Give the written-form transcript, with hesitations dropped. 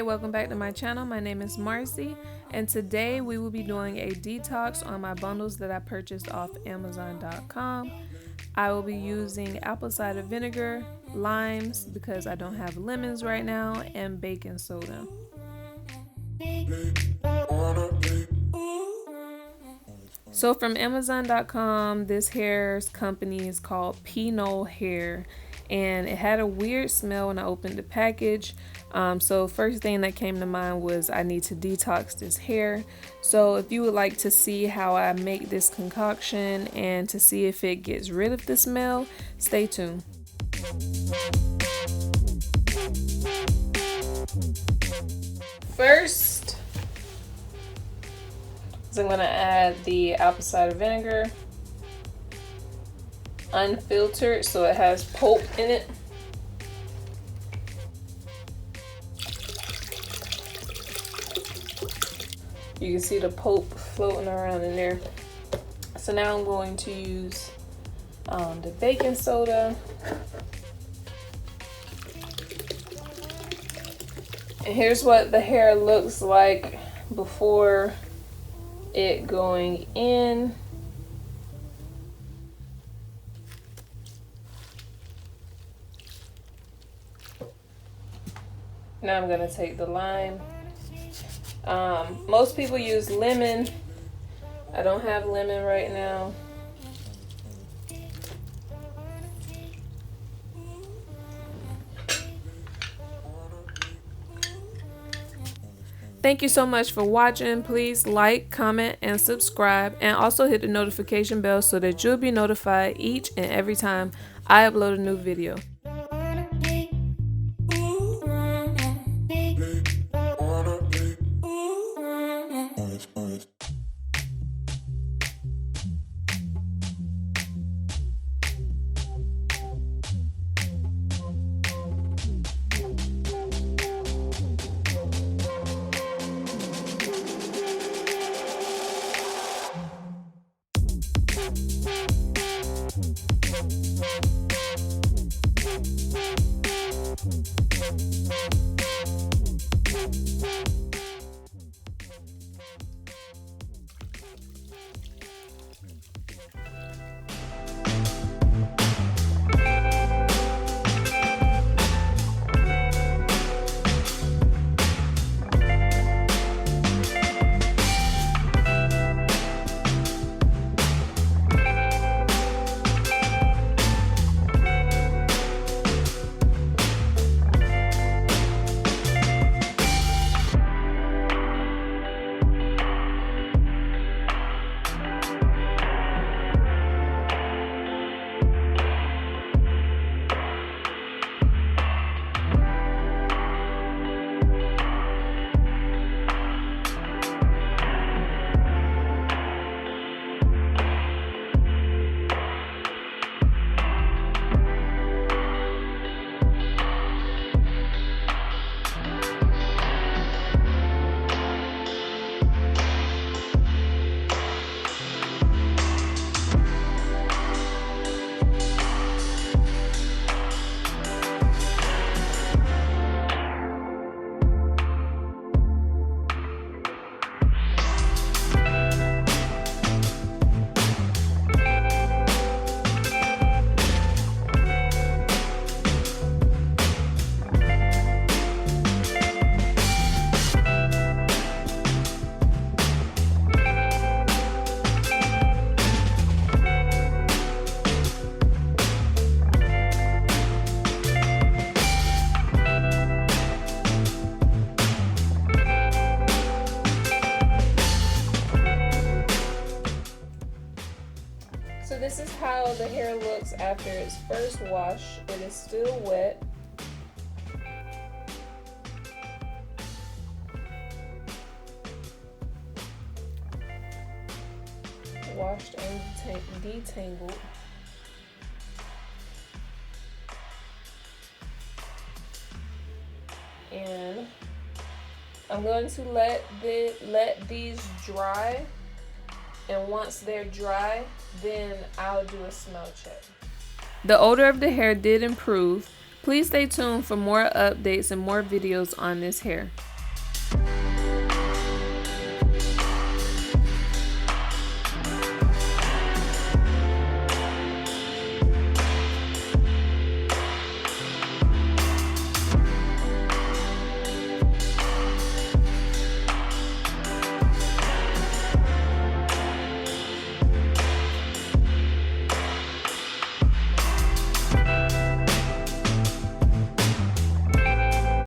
welcome back to my channel. My name is Marcy, and today we will be doing a detox on my bundles that I purchased off Amazon.com. I will be using apple cider vinegar, limes because I don't have lemons right now, and baking soda. So from Amazon.com, this hair company is called Pinot Hair, and it had a weird smell when I opened the package. So first thing that came to mind was I need to detox this hair. So if you would like to see how I make this concoction and to see if it gets rid of the smell, stay tuned. First, I'm going to add the apple cider vinegar, unfiltered, so it has pulp in it. You can see the pulp floating around in there. So now I'm going to use the baking soda. And here's what the hair looks like before it going in. Now I'm gonna take the lime. Most people use lemon. I don't have lemon right now. Thank you so much for watching. Please like, comment, and subscribe, and also hit the notification bell so that you'll be notified each and every time I upload a new video. So this is how the hair looks after its first wash. It is still wet. Washed and detangled. And I'm going to let these dry. And once they're dry, then I'll do a smell check. The odor of the hair did improve. Please stay tuned for more updates and more videos on this hair.